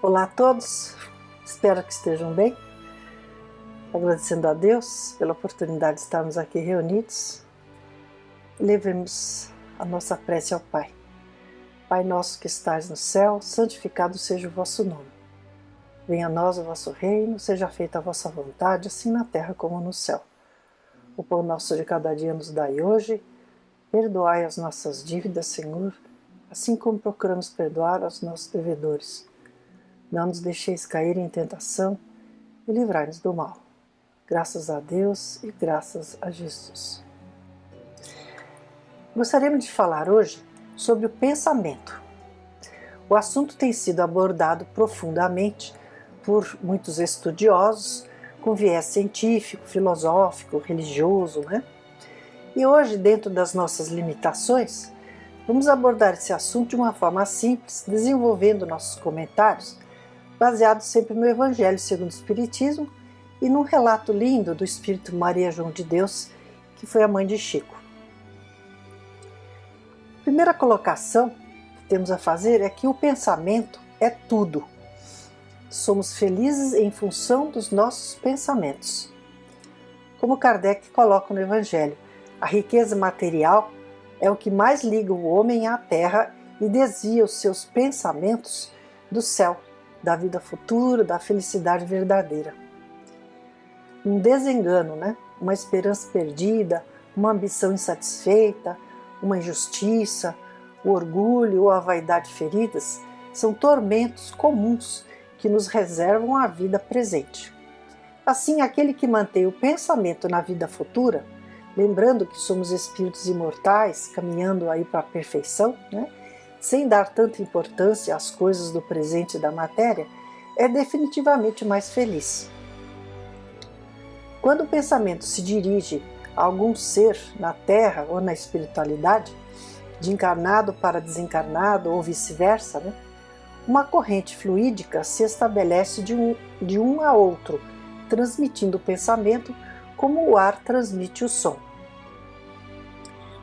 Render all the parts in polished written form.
Olá a todos, espero que estejam bem, agradecendo a Deus pela oportunidade de estarmos aqui reunidos. Levemos a nossa prece ao Pai. Pai nosso que estais no céu, santificado seja o vosso nome. Venha a nós o vosso reino, seja feita a vossa vontade, assim na terra como no céu. O pão nosso de cada dia nos dai hoje, perdoai as nossas dívidas, Senhor, assim como procuramos perdoar aos nossos devedores. Não nos deixeis cair em tentação e livrai-nos do mal. Graças a Deus e graças a Jesus. Gostaríamos de falar hoje sobre o pensamento. O assunto tem sido abordado profundamente por muitos estudiosos, com viés científico, filosófico, religioso, né? E hoje, dentro das nossas limitações, vamos abordar esse assunto de uma forma simples, desenvolvendo nossos comentários, baseado sempre no Evangelho segundo o Espiritismo e num relato lindo do Espírito Maria João de Deus, que foi a mãe de Chico. A primeira colocação que temos a fazer é que o pensamento é tudo. Somos felizes em função dos nossos pensamentos. Como Kardec coloca no Evangelho, a riqueza material é o que mais liga o homem à terra e desvia os seus pensamentos do céu, da vida futura, da felicidade verdadeira. Um desengano, né? Uma esperança perdida, uma ambição insatisfeita, uma injustiça, o orgulho ou a vaidade feridas são tormentos comuns que nos reservam a vida presente. Assim, aquele que mantém o pensamento na vida futura, lembrando que somos espíritos imortais, caminhando aí para a perfeição, né? Sem dar tanta importância às coisas do presente e da matéria, é definitivamente mais feliz. Quando o pensamento se dirige a algum ser na Terra ou na espiritualidade, de encarnado para desencarnado ou vice-versa, né? Uma corrente fluídica se estabelece de um a outro, transmitindo o pensamento como o ar transmite o som.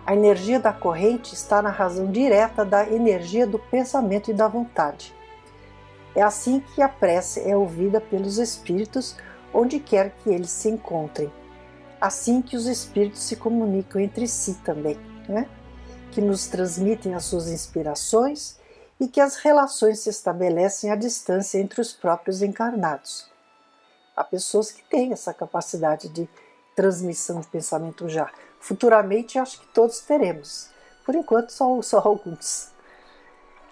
A energia da corrente está na razão direta da energia do pensamento e da vontade. É assim que a prece é ouvida pelos espíritos onde quer que eles se encontrem. Assim que os espíritos se comunicam entre si também, né? Que nos transmitem as suas inspirações e que as relações se estabelecem à distância entre os próprios encarnados. Há pessoas que têm essa capacidade de transmissão de pensamento já. Futuramente acho que todos teremos. Por enquanto só alguns.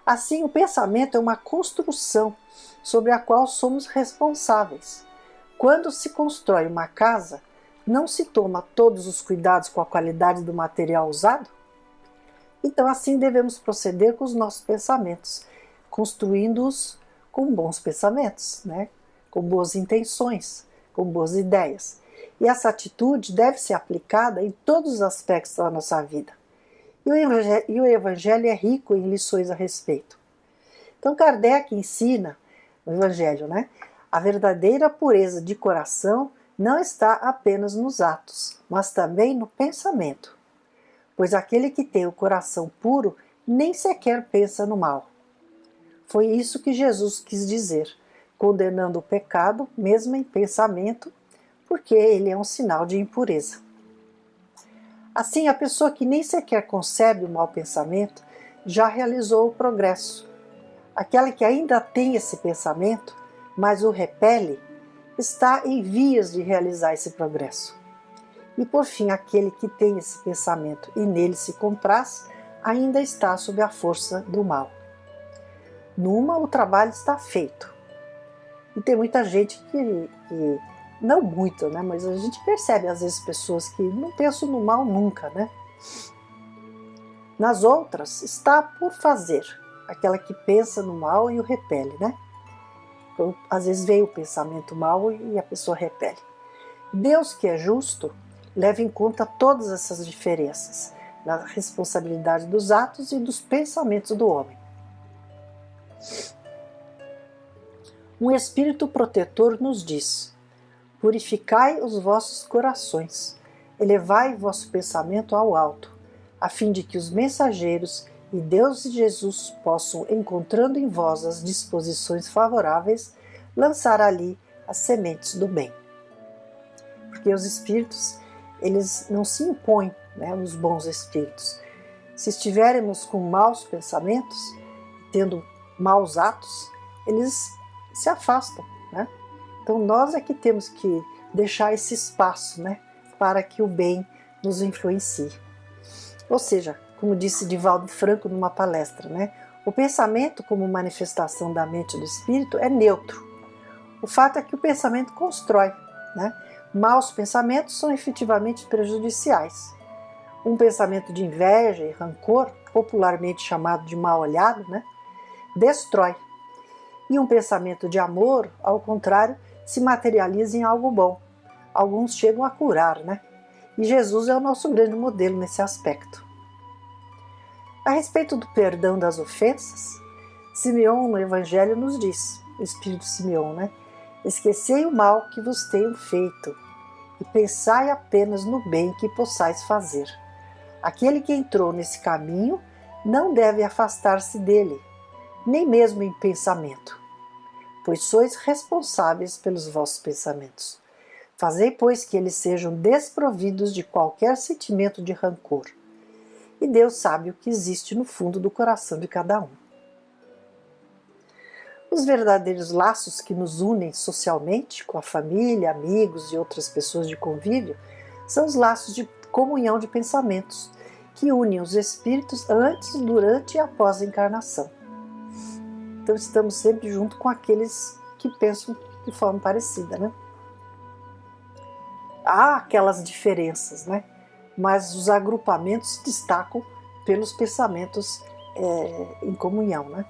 Assim, o pensamento é uma construção sobre a qual somos responsáveis. Quando se constrói uma casa, não se toma todos os cuidados com a qualidade do material usado? Então assim devemos proceder com os nossos pensamentos, construindo-os com bons pensamentos, né? Com boas intenções, com boas ideias. E essa atitude deve ser aplicada em todos os aspectos da nossa vida. E o Evangelho é rico em lições a respeito. Então Kardec ensina no Evangelho, né? A verdadeira pureza de coração não está apenas nos atos, mas também no pensamento. Pois aquele que tem o coração puro nem sequer pensa no mal. Foi isso que Jesus quis dizer, condenando o pecado, mesmo em pensamento, porque ele é um sinal de impureza. Assim, a pessoa que nem sequer concebe o mau pensamento já realizou o progresso. Aquela que ainda tem esse pensamento, mas o repele, está em vias de realizar esse progresso. E por fim, aquele que tem esse pensamento e nele se compraz, ainda está sob a força do mal. Numa, o trabalho está feito. E tem muita gente que não muito, né? Mas a gente percebe às vezes pessoas que não pensam no mal nunca, né? Nas outras, está por fazer, aquela que pensa no mal e o repele, né? Então, às vezes vem o pensamento mal e a pessoa repele. Deus, que é justo, leva em conta todas essas diferenças na responsabilidade dos atos e dos pensamentos do homem. Um espírito protetor nos diz: purificai os vossos corações, elevai vosso pensamento ao alto, a fim de que os mensageiros e Deus e Jesus possam, encontrando em vós as disposições favoráveis, lançar ali as sementes do bem. Porque os espíritos, eles não se impõem, né, os bons espíritos. Se estivermos com maus pensamentos, tendo maus atos, eles se afastam, né? Então nós é que temos que deixar esse espaço, né, para que o bem nos influencie. Ou seja, como disse Divaldo Franco numa palestra, né, o pensamento como manifestação da mente do espírito é neutro. O fato é que o pensamento constrói, né? Maus pensamentos são efetivamente prejudiciais. Um pensamento de inveja e rancor, popularmente chamado de mal-olhado, né, destrói. E um pensamento de amor, ao contrário, se materializa em algo bom. Alguns chegam a curar, né? E Jesus é o nosso grande modelo nesse aspecto. A respeito do perdão das ofensas, Simeão no Evangelho nos diz, o Espírito Simeão, né? Esquecei o mal que vos tenho feito e pensai apenas no bem que possais fazer. Aquele que entrou nesse caminho não deve afastar-se dele, nem mesmo em pensamento, pois sois responsáveis pelos vossos pensamentos. Fazei, pois, que eles sejam desprovidos de qualquer sentimento de rancor. E Deus sabe o que existe no fundo do coração de cada um. Os verdadeiros laços que nos unem socialmente, com a família, amigos e outras pessoas de convívio, são os laços de comunhão de pensamentos, que unem os espíritos antes, durante e após a encarnação. Então estamos sempre junto com aqueles que pensam de forma parecida, né? Há aquelas diferenças, né? Mas os agrupamentos se destacam pelos pensamentos em comunhão, né?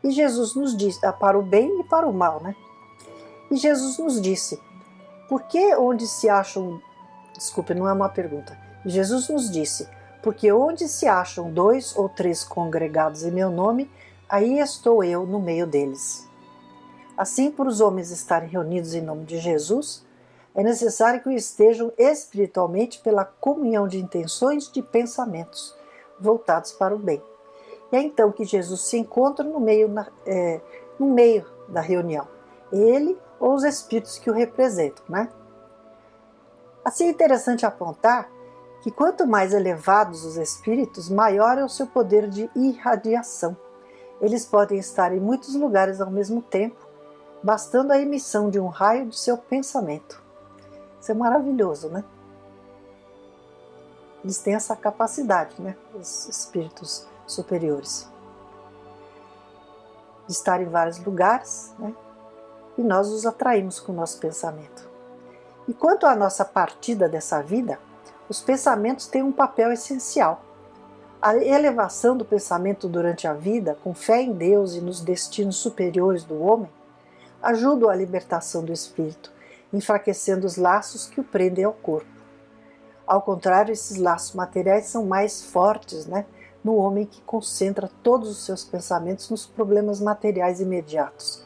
E Jesus nos disse, para o bem e para o mal, né? E Jesus nos disse, porque onde se acham... Desculpe, não é uma pergunta. E Jesus nos disse, porque onde se acham 2 ou 3 congregados em meu nome, aí estou eu no meio deles. Assim, por os homens estarem reunidos em nome de Jesus, é necessário que estejam espiritualmente pela comunhão de intenções, de pensamentos, voltados para o bem. E é então que Jesus se encontra no meio da reunião, ele ou os espíritos que o representam, né? Assim é interessante apontar que quanto mais elevados os espíritos, maior é o seu poder de irradiação. Eles podem estar em muitos lugares ao mesmo tempo, bastando a emissão de um raio de seu pensamento. Isso é maravilhoso, né? Eles têm essa capacidade, né? Os espíritos superiores, de estar em vários lugares, né? E nós os atraímos com o nosso pensamento. E quanto à nossa partida dessa vida, os pensamentos têm um papel essencial. A elevação do pensamento durante a vida, com fé em Deus e nos destinos superiores do homem, ajuda a libertação do espírito, enfraquecendo os laços que o prendem ao corpo. Ao contrário, esses laços materiais são mais fortes, né, no homem que concentra todos os seus pensamentos nos problemas materiais imediatos.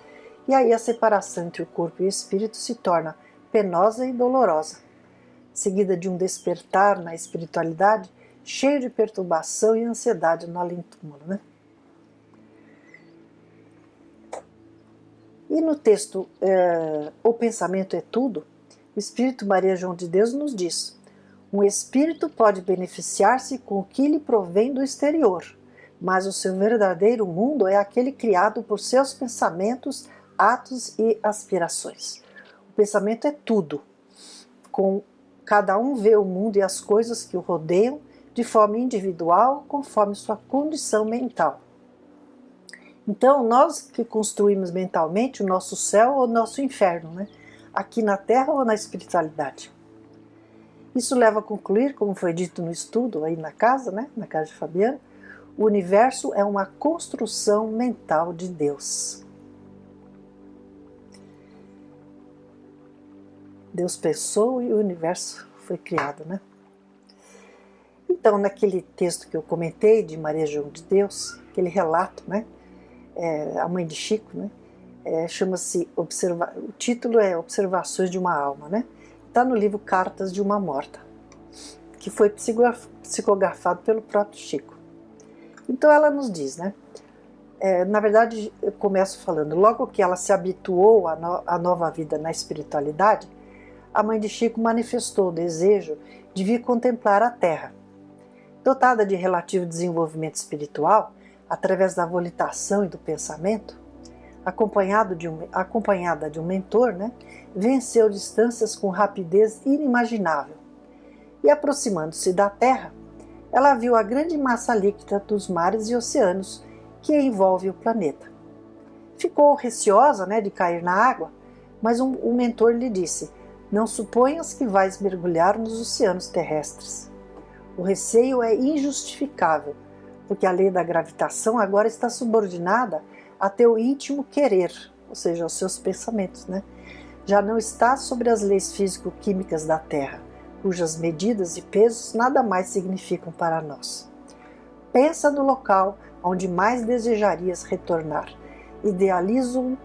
E aí a separação entre o corpo e o espírito se torna penosa e dolorosa, seguida de um despertar na espiritualidade cheio de perturbação e ansiedade no além-túmulo, né? E no texto O Pensamento é Tudo, o Espírito Maria João de Deus nos diz: um espírito pode beneficiar-se com o que lhe provém do exterior, mas o seu verdadeiro mundo é aquele criado por seus pensamentos, atos e aspirações. O pensamento é tudo. Cada um vê o mundo e as coisas que o rodeiam de forma individual, conforme sua condição mental. Então, nós que construímos mentalmente o nosso céu ou o nosso inferno, né? Aqui na Terra ou na espiritualidade. Isso leva a concluir, como foi dito no estudo aí na casa, né? Na casa de Fabiana, o universo é uma construção mental de Deus. Deus pensou e o universo foi criado, né? Então, naquele texto que eu comentei de Maria João de Deus, aquele relato, né? A mãe de Chico, né? Chama-se, o título é Observações de uma Alma, né? Está no livro Cartas de uma Morta, que foi psicografado pelo próprio Chico. Então ela nos diz, né? Na verdade, eu começo falando, logo que ela se habituou à nova vida na espiritualidade, a mãe de Chico manifestou o desejo de vir contemplar a Terra. Dotada de relativo desenvolvimento espiritual, através da volitação e do pensamento, acompanhada de um mentor, né, venceu distâncias com rapidez inimaginável. E aproximando-se da Terra, ela viu a grande massa líquida dos mares e oceanos que envolve o planeta. Ficou receosa, né, de cair na água, mas o mentor lhe disse: não suponhas que vais mergulhar nos oceanos terrestres. O receio é injustificável, porque a lei da gravitação agora está subordinada a teu íntimo querer, ou seja, aos seus pensamentos, né? Já não está sobre as leis físico-químicas da Terra, cujas medidas e pesos nada mais significam para nós. Pensa no local onde mais desejarias retornar. Idealiza-o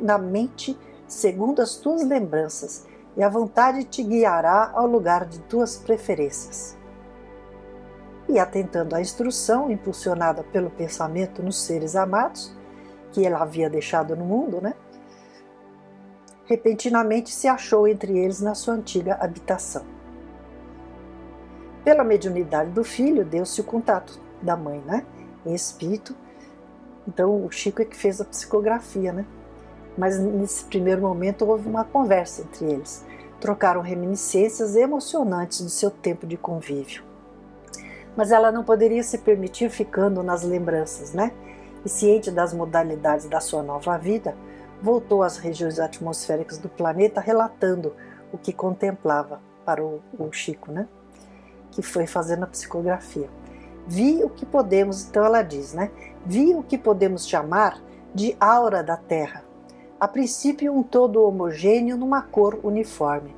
na mente segundo as tuas lembranças, e a vontade te guiará ao lugar de tuas preferências. E atentando à instrução impulsionada pelo pensamento nos seres amados, que ela havia deixado no mundo, né? Repentinamente se achou entre eles na sua antiga habitação. Pela mediunidade do filho, deu-se o contato da mãe, né? Em espírito. Então o Chico é que fez a psicografia, né? Mas nesse primeiro momento houve uma conversa entre eles. Trocaram reminiscências emocionantes do seu tempo de convívio. Mas ela não poderia se permitir ficando nas lembranças, né? E ciente das modalidades da sua nova vida, voltou às regiões atmosféricas do planeta relatando o que contemplava para o Chico, né? Que foi fazendo a psicografia. Vi o que podemos, então ela diz, né? Vi o que podemos chamar de aura da Terra. A princípio um todo homogêneo numa cor uniforme.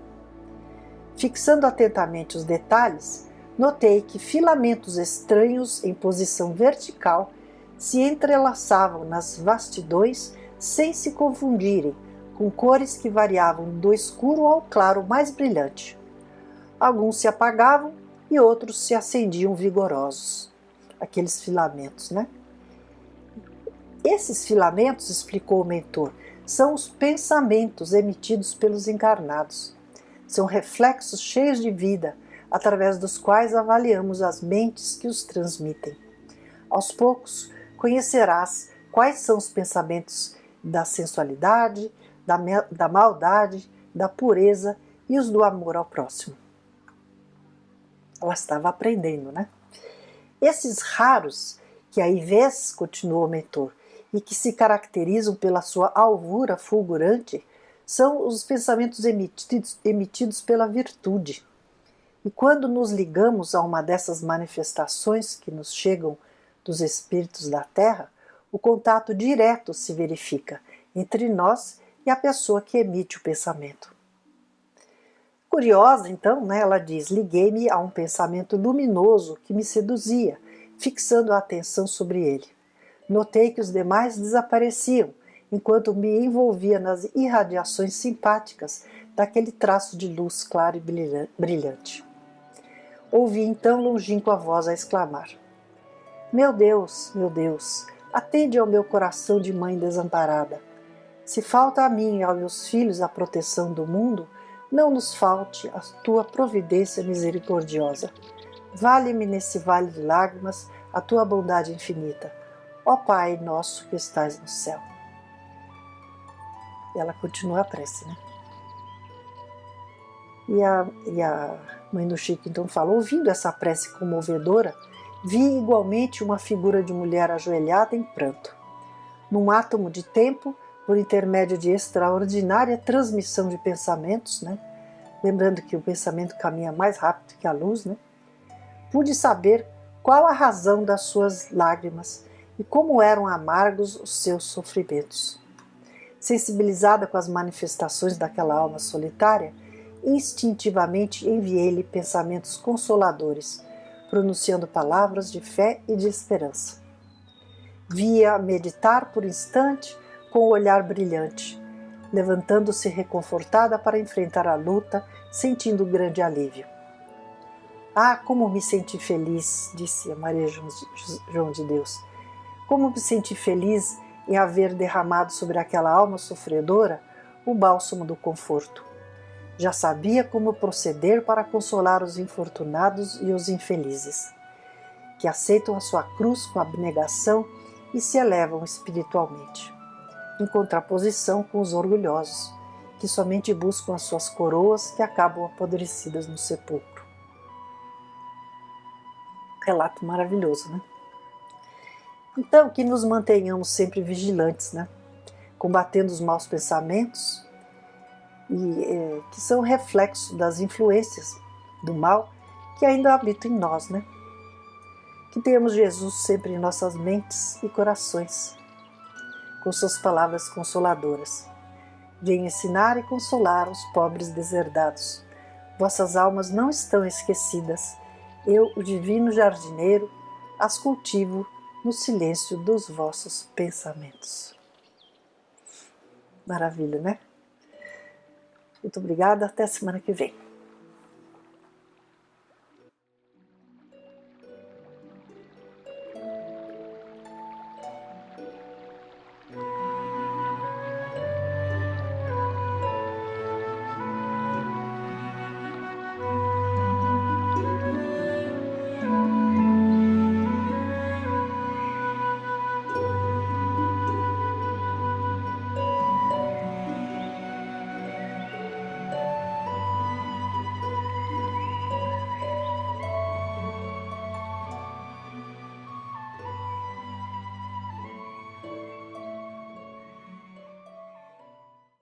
Fixando atentamente os detalhes, notei que filamentos estranhos em posição vertical se entrelaçavam nas vastidões sem se confundirem, com cores que variavam do escuro ao claro mais brilhante. Alguns se apagavam e outros se acendiam vigorosos. Aqueles filamentos, né? Esses filamentos, explicou o mentor, são os pensamentos emitidos pelos encarnados. São reflexos cheios de vida, através dos quais avaliamos as mentes que os transmitem. Aos poucos, conhecerás quais são os pensamentos da sensualidade, da maldade, da pureza e os do amor ao próximo. Ela estava aprendendo, né? Esses raros que aí vês, continuou o mentor, e que se caracterizam pela sua alvura fulgurante, são os pensamentos emitidos pela virtude. E quando nos ligamos a uma dessas manifestações que nos chegam dos espíritos da Terra, o contato direto se verifica entre nós e a pessoa que emite o pensamento. Curiosa, então, né, ela diz, liguei-me a um pensamento luminoso que me seduzia, fixando a atenção sobre ele. Notei que os demais desapareciam, enquanto me envolvia nas irradiações simpáticas daquele traço de luz claro e brilhante. Ouvi então longínqua voz a exclamar: meu Deus, atende ao meu coração de mãe desamparada. Se falta a mim e aos meus filhos a proteção do mundo, não nos falte a tua providência misericordiosa. Vale-me nesse vale de lágrimas a tua bondade infinita. Ó Pai nosso que estás no céu. E ela continua a prece, né? E a mãe do Chico então fala, ouvindo essa prece comovedora, vi igualmente uma figura de mulher ajoelhada em pranto. Num átomo de tempo, por intermédio de extraordinária transmissão de pensamentos, né? Lembrando que o pensamento caminha mais rápido que a luz, né? Pude saber qual a razão das suas lágrimas e como eram amargos os seus sofrimentos. Sensibilizada com as manifestações daquela alma solitária, instintivamente enviei-lhe pensamentos consoladores, pronunciando palavras de fé e de esperança. Vi-a meditar por instante com o olhar brilhante, levantando-se reconfortada para enfrentar a luta, sentindo grande alívio. Ah, como me senti feliz, disse a Maria João de Deus. Como me senti feliz em haver derramado sobre aquela alma sofredora o bálsamo do conforto. Já sabia como proceder para consolar os infortunados e os infelizes, que aceitam a sua cruz com abnegação e se elevam espiritualmente, em contraposição com os orgulhosos, que somente buscam as suas coroas que acabam apodrecidas no sepulcro. Relato maravilhoso, né? Então, que nos mantenhamos sempre vigilantes, né? Combatendo os maus pensamentos, que são reflexo das influências do mal que ainda habitam em nós, né? Que tenhamos Jesus sempre em nossas mentes e corações, com suas palavras consoladoras. Venha ensinar e consolar os pobres deserdados. Vossas almas não estão esquecidas. Eu, o divino jardineiro, as cultivo no silêncio dos vossos pensamentos. Maravilha, né? Muito obrigada, até a semana que vem.